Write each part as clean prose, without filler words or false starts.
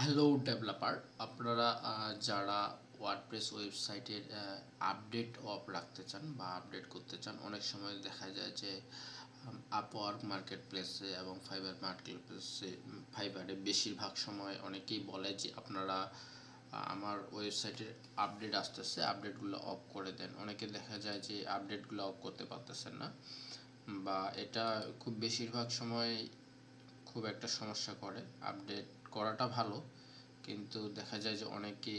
Hello developer, আপনারা যারা WordPress ওয়েবসাইটের আপডেট অফ রাখতে চান বা আপডেট করতে চান, অনেক সময় দেখা যায় যে আপওয়ার্ক মার্কেট প্লেসে এবং ফাইবার মার্কেট প্লেসে, ফাইবারে বেশিরভাগ সময় অনেকেই বলে যে আপনারা আমার ওয়েবসাইটের আপডেট আসতেছে, আপডেটগুলো অফ করে দেন। অনেকে দেখা যায় যে আপডেটগুলো অফ করতে পারতেছেন না, বা এটা খুব বেশিরভাগ সময় খুব একটা সমস্যা করে। আপডেট করাটা ভালো, কিন্তু দেখা যায় যে অনেকে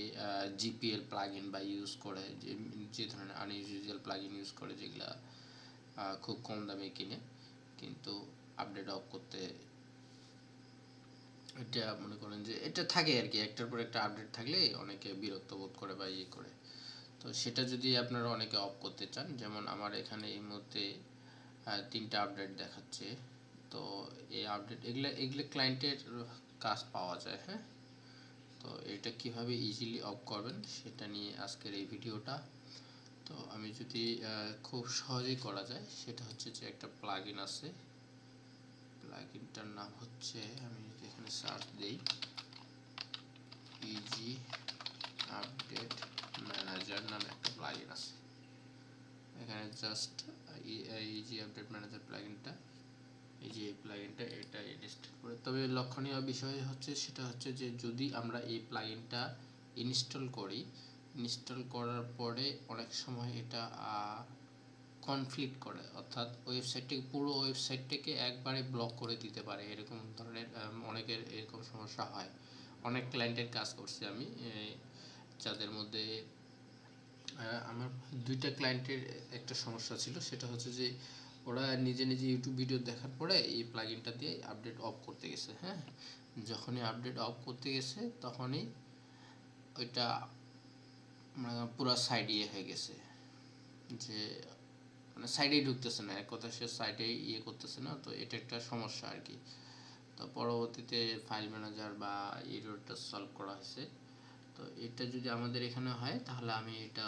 জিপিএল প্লাগইন বা ইউজ করে, যে ধরনের আনইউজুয়াল প্লাগইন ইউজ করে, যেগুলা খুব কম দামে কিনে, কিন্তু আপডেট অফ করতে এটা মনে করেন যে এটা থাকে আর কি, একটার পর একটা আপডেট থাকলে অনেকে বিরক্ত বোধ করে বা ইয়ে করে। তো সেটা যদি আপনারা অনেকে অফ করতে চান, যেমন আমার এখানে এই মুহূর্তে 3টা আপডেট দেখাচ্ছে। তো এই আপডেট এগুলো ক্লায়েন্টের কাজ পাওয়া যায়। হ্যাঁ, তো এটা কিভাবে ইজিলি অফ করবেন সেটা নিয়ে আজকের এই ভিডিওটা। তো আমি যদি খুব সহজেই করা যায়, সেটা হচ্ছে যে একটা প্লাগইন আছে, প্লাগইনটার নাম হচ্ছে, আমি এখানে সার্চ দিই ইজি আপডেট ম্যানেজার নামে একটা প্লাগইন আছে। এখানে জাস্ট ইজি আপডেট ম্যানেজার প্লাগইনটা, এই যে এই প্লাগইনটা এটা ইনস্টল করে। তবে লক্ষণীয় বিষয় হচ্ছে সেটা হচ্ছে যে যদি আমরা এই প্লাগইনটা ইনস্টল করি, ইনস্টল করার পরে অনেক সময় এটা কনফ্লিক্ট করে, অর্থাৎ ওয়েবসাইটটিকে, পুরো ওয়েবসাইটটাকে একবারে ব্লক করে দিতে পারে। এরকম ধরনের অনেকের এরকম সমস্যা হয়। অনেক ক্লায়েন্টের কাজ করছি আমি, যাদের মধ্যে আমার 2টা ক্লায়েন্টের একটা সমস্যা ছিল। সেটা হচ্ছে যে ওরা নিজে নিজে ইউটিউব ভিডিও দেখার পরে এই প্লাগইনটা দিয়ে আপডেট অফ করতে গেছে। হ্যাঁ, যখনই আপডেট অফ করতে গেছে তখনই ওইটা পুরো সাইড ইয়ে হয়ে গেছে, যে মানে সাইডেই ঢুকতেছে না, এক কথা সে সাইডেই ইয়ে করতেছে না। তো এটা একটা সমস্যা আর কি। তো পরবর্তীতে ফাইল ম্যানেজার বা এররটা সলভ করা হয়েছে। তো এটা যদি আমাদের এখানে হয়, তাহলে আমি এটা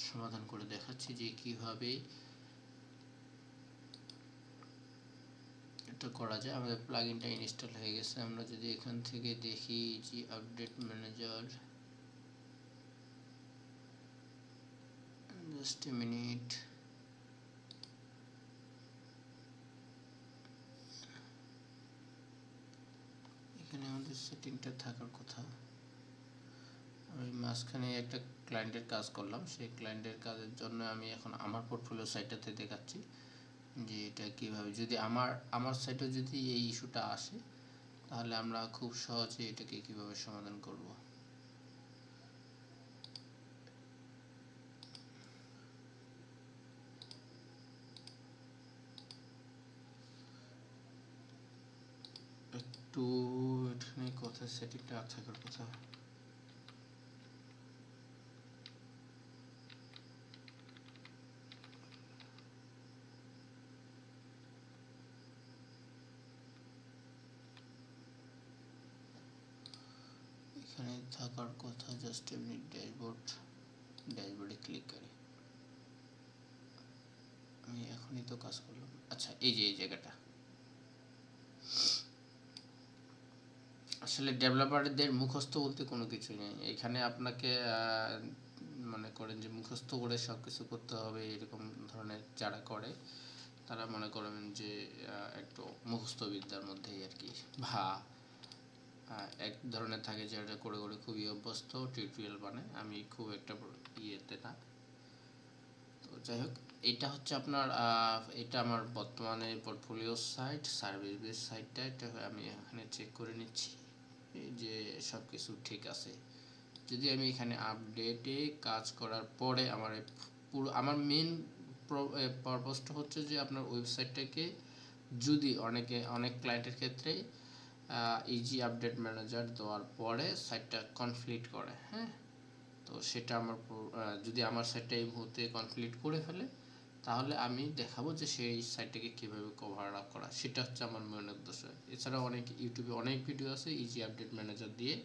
সমাধান করে দেখাচ্ছি যে কিভাবে এটা করা যায়। আমাদের প্লাগইনটা ইনস্টল হয়ে গেছে। আমরা যদি এখান থেকে দেখি যে update manager, just a minute, এখানে আমাদের সেটিংটা থাকার কথা। আমি মাঝখানে একটা ক্লায়েন্টের কাজ করলাম, সেই ক্লায়েন্টের কাজের জন্য আমি এখন আমার পোর্টফোলিও সাইটটাতে দেখাচ্ছি যে এটা কীভাবে, যদি আমার সাইটে যদি এই ইস্যুটা আসে, তাহলে আমরা খুব সহজে এটাকে কীভাবে সমাধান করব। একটু এখানে কোথায় সেটিংটা থাকার কথা। এখানে থাকার কথা, জাস্ট এমনি ড্যাশবোর্ডে ক্লিক করি। আমি এখনই তো কাজ করলাম। আচ্ছা, এই যে এই জায়গাটা, আসলে ডেভেলপারদের মুখস্থ বলতে কোনো কিছুই নেই এখানে। আপনাকে মনে করেন যে মুখস্থ করে সব কিছু করতে হবে, এরকম ধরনের যারা করে তারা মনে করেন যে একটু মুখস্থ বিদ্যার মধ্যেই আর কি, বা এক ধরনের থাকে যেটা করে করে খুবই অভ্যস্ত, টিউটোরিয়াল বানায়। আমি খুব একটা ইয়েতে না। তো যাই হোক, এটা হচ্ছে আপনার এটা আমার বর্তমানে পোর্টফোলিও সাইট, সার্ভিস বেস সাইটটা। এটা আমি এখানে চেক করে নিচ্ছি যে সব কিছু ঠিক আছে। যদি আমি এখানে আপডেটে কাজ করার পরে আমার পুরো আমার মেন পারপাসটা হচ্ছে যে আপনার ওয়েবসাইটটাকে, যদি অনেক ক্লায়েন্টের ক্ষেত্রে ইজি আপডেট ম্যানেজার দেওয়ার পরে সাইটটা কনফ্লিক্ট করে। হ্যাঁ, তো সেটা আমার যদি আমার সাইটটা এই মুহূর্তে কমপ্লিট করে ফেলে, তাহলে আমি দেখাবো যে সেই সাইটটাকে কীভাবে কভার আপ করা, সেটা হচ্ছে আমার মেন উদ্দেশ্য। এছাড়া ইউটিউবে অনেক ভিডিও আছে ইজি আপডেট ম্যানেজার দিয়ে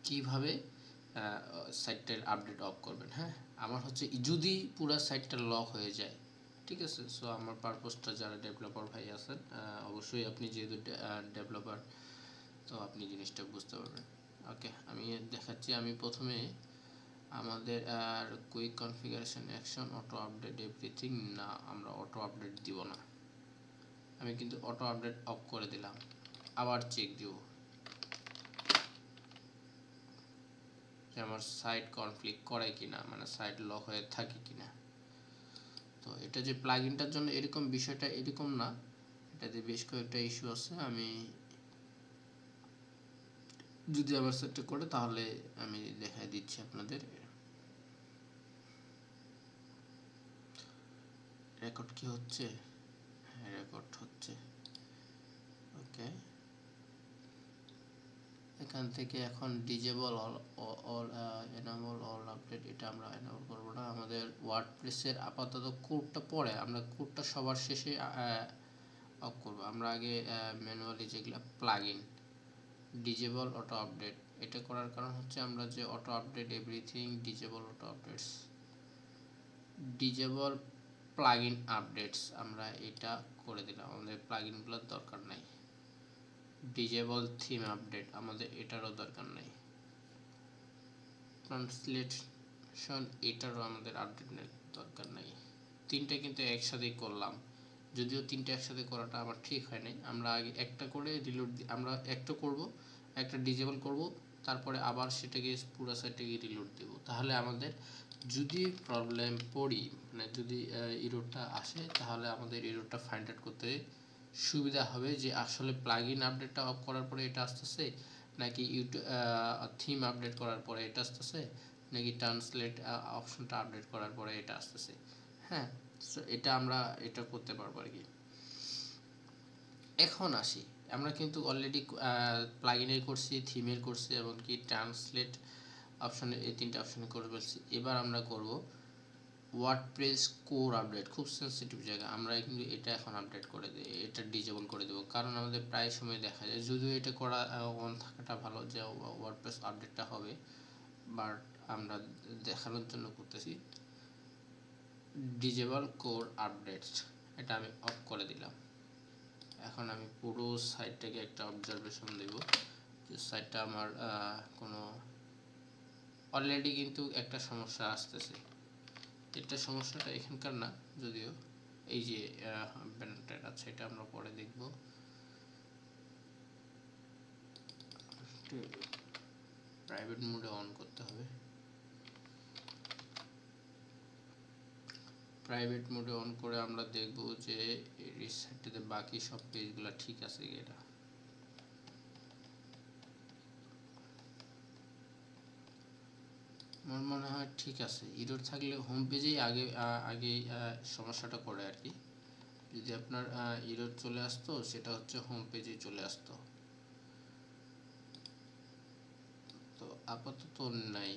কীভাবে সাইটটার আপডেট অফ করবেন। হ্যাঁ, আমার হচ্ছে যদি পুরো সাইটটা লক হয়ে যায়, ঠিক আছে। সো আমার পারপোজটা, যারা ডেভেলপার ভাই আছেন, অবশ্যই আপনি যেহেতু ডেভেলপার, তো আপনি জিনিসটা বুঝতে পারবেন। ওকে, আমি দেখাচ্ছি। আমি প্রথমে আমাদের quick configuration action auto update everything না, আমরা অটো আপডেট দিব না। আমি কিন্তু অটো আপডেট অফ করে দিলাম। আবার চেক দিব যে আমার সাইট কনফ্লিক্ট করে কিনা, মানে সাইট লক হয়ে থাকে কিনা। তো এটা যে প্লাগইনটার জন্য এরকম, বিষয়টা এরকম না, এটাতে বেশ কয়েকটা ইস্যু আছে। আমি যদি আবার সেটটা করে তাহলে আমি দেখাই দিচ্ছি আপনাদের। রেকর্ড কি হচ্ছে? হ্যাঁ, রেকর্ড হচ্ছে। ওকে, এখান থেকে এখন disable all enable all update, এটা আমরা এনাবল করব না। আমাদের ওয়ার্ডপ্রেসের আপাতত কোডটা পরে, আমরা কোডটা সবার শেষে অফ করব। আমরা আগে ম্যানুয়ালি যেগুলো প্লাগইন ডিজেবল অটো আপডেট, এটা করার কারণ হচ্ছে আমরা যে auto update everything disable auto updates disable plugin updates, আমরা এটা করে দিলাম। আমাদের প্লাগইনগুলোর দরকার নাই। ডিজেবল থিম আপডেট, আমাদের এটারও দরকার নাই। ট্রান্সলেশন, এটারও আমাদের আপডেট দরকার নাই। তিনটা কিন্তু একসাথেই করলাম, যদিও তিনটা একসাথে করাটা আমার ঠিক হয় নাই। আমরা আগে একটা করে রিলোড, আমরা একটা করব, একটা ডিজেবল করব, তারপরে আবার সেটাকে পুরো সাইটটাকে রিলোড দেব। তাহলে আমাদের যদি প্রবলেম পড়ি, মানে যদি এররটা আসে, তাহলে আমাদের এররটা ফাইন্ড আউট করতে সুবিধা হবে যে আসলে প্লাগইন আপডেটটা অফ করার পরে এটা আসতেছে, নাকি থিম আপডেট করার পরে এটা আসতেছে, নাকি ট্রান্সলেট অপশনটা আপডেট করার পরে এটা আসতেছে। হ্যাঁ, সো এটা আমরা এটা করতে পারবো আর কি। এখন আসি, আমরা কিন্তু অলরেডি প্লাগইনের করছি, থিমের করছি, এবং কি ট্রান্সলেট অপশনে, এই তিনটা অপশনে করে ফেলছি। এবার আমরা করব ওয়ার্ডপ্রেস কোর আপডেট, খুব সেন্সিটিভ জায়গা। আমরা কিন্তু এটা এখন আপডেট করে দিই, এটা ডিজেবল করে দেবো, কারণ আমাদের প্রায় সময় দেখা যায়, যদিও এটা করা অন থাকাটা ভালো যে ওয়ার্ডপ্রেস আপডেটটা হবে, বাট আমরা দেখানোর জন্য করতেছি। ডিজেবল কোর আপডেটস, এটা আমি অফ করে দিলাম। এখন আমি পুরো সাইটটাকে একটা অবজারভেশন দেব যে সাইটটা আমার কোনো অলরেডি কিন্তু একটা সমস্যা আসতেছে। এটা সমস্যাটা এখানকার না, যদিও এই যে ব্যানারটা আছে, এটা আমরা পরে দেখব। প্রাইভেট মোডে অন করতে হবে। প্রাইভেট মোডে অন করে আমরা দেখব যে এই সাইটটাতে বাকি সব পেজগুলো ঠিক আছে কিনা। আমার মনে হয় ঠিক আছে। এরর থাকলে হোম পেজেই আগে সমস্যাটা করে আর কি। যদি আপনার এরর চলে আসতো, সেটা হচ্ছে হোম পেজে চলে আসতো। তো আপাতত নাই।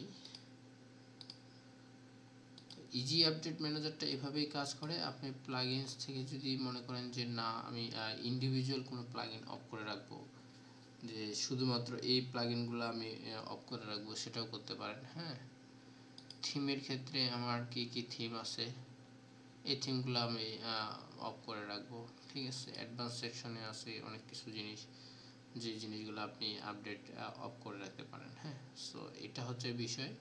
ইজি আপডেট ম্যানেজারটা এভাবেই কাজ করে। আপনি প্লাগইনস থেকে যদি মনে করেন যে না, আমি ইন্ডিভিজুয়াল কোনো প্লাগইন অফ করে রাখবো, যে শুধুমাত্র এই প্লাগইনগুলো আমি অফ করে রাখবো, সেটাও করতে পারেন। হ্যাঁ, থিমের ক্ষেত্রে আমার কি কি থিম আছে, এই থিমগুলো আমি অফ করে রাখবো। ঠিক আছে, অ্যাডভান্স সেকশনে আছে অনেক কিছু জিনিস, যে জিনিসগুলো আপনি আপডেট অফ করে রাখতে পারেন। হ্যাঁ, সো এটা হচ্ছে বিষয়।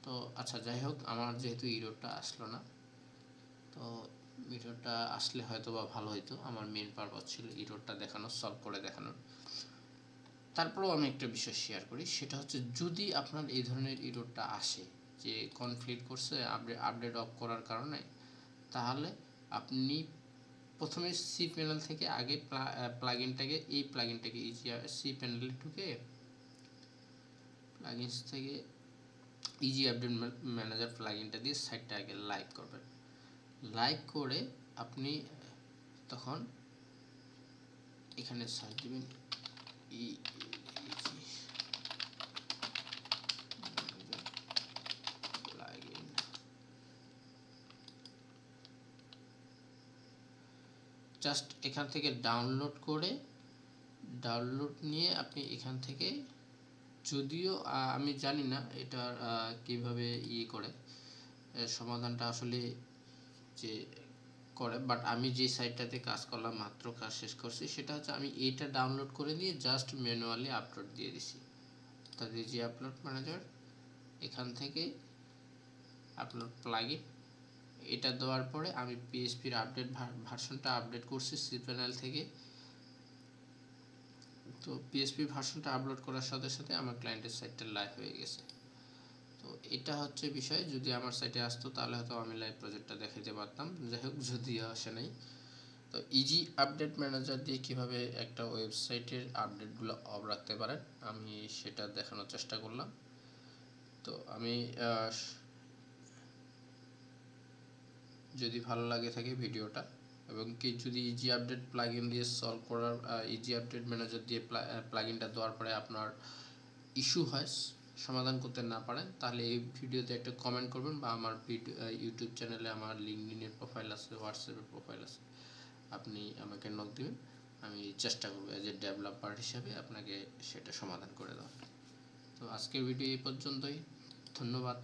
তো আচ্ছা, যাই হোক, আমার যেহেতু ইরোরটা আসলো না, তো ইরোরটা আসলে হয়তো বা ভালো হতো। আমার মেন পারপাস ছিল ইরোরটা দেখানো, সলভ করে দেখানোর। তারপরেও আমি একটা বিষয় শেয়ার করি, সেটা হচ্ছে যদি আপনার এই ধরনের ইরোরটা আসে যে কনফ্লিক্ট করছে আপডেট অফ করার কারণে, তাহলে আপনি প্রথমে সি প্যানেল থেকে আগে এই প্লাগইনটাকে সি প্যানেলে ঢুকে প্লাগইনস থেকে ইজি আপডেট ম্যানেজার প্লাগইনটা দিয়ে সাইটটা আগে লাইভ করবেন। লাইভ করে আপনি তখন এখানে সার্চ দেবেন প্লাগইন। জাস্ট এখান থেকে ডাউনলোড নিয়ে আপনি এখান থেকে, যদিও আমি জানি না এটার কিভাবে করে সমাধানটা আসলে, যে করে, বাট আমি যে সাইটটাতে কাজ করলাম, মাত্র কাজ শেষ করছি, সেটা হচ্ছে আমি এইটা ডাউনলোড করে দিয়ে জাস্ট ম্যানুয়ালি আপলোড দিয়ে দিছি। অর্থাৎ ইজি আপলোড ম্যানেজার, এখান থেকে আপলোড প্লাগইন, এটা দেওয়ার পরে আমি পিএইচপির আপডেট ভার্সনটা আপডেট করছি cPanel থেকে। তো পিএইচপি ভার্সনটা আপলোড করার সাথে সাথে আমার ক্লায়েন্টের সাইটটা লাইভ হয়ে গেছে। তো এটা হচ্ছে বিষয়, যদি আমার সাইটে আসতো তাহলে হয়তো আমি লাইভ প্রজেক্টটা দেখাতে পারতাম। যাই হোক, যদিও আসে নাই। তো ইজি আপডেট ম্যানেজার দিয়ে কীভাবে একটা ওয়েবসাইটের আপডেটগুলো অফ রাখতে পারেন আমি সেটা দেখানোর চেষ্টা করলাম। তো আমি যদি ভালো লাগে থাকে ভিডিওটা, এবং কি যদি ইজি আপডেট প্লাগইন দিয়ে সলভ করার, ইজি আপডেট ম্যানেজার দিয়ে প্লাগইনটা দেওয়ার পরে আপনার ইস্যু হয়, সমাধান করতে না পারেন, তাহলে এই ভিডিওতে একটা কমেন্ট করবেন, বা আমার ইউটিউব চ্যানেলে আমার লিঙ্কডইনের প্রোফাইল আছে, হোয়াটসঅ্যাপের প্রোফাইল আছে, আপনি আমাকে নক দিবেন। আমি চেষ্টা করবো অ্যাজ এ ডেভেলপার হিসাবে আপনাকে সেটা সমাধান করে দেওয়ার। তো আজকের ভিডিও এই পর্যন্তই, ধন্যবাদ।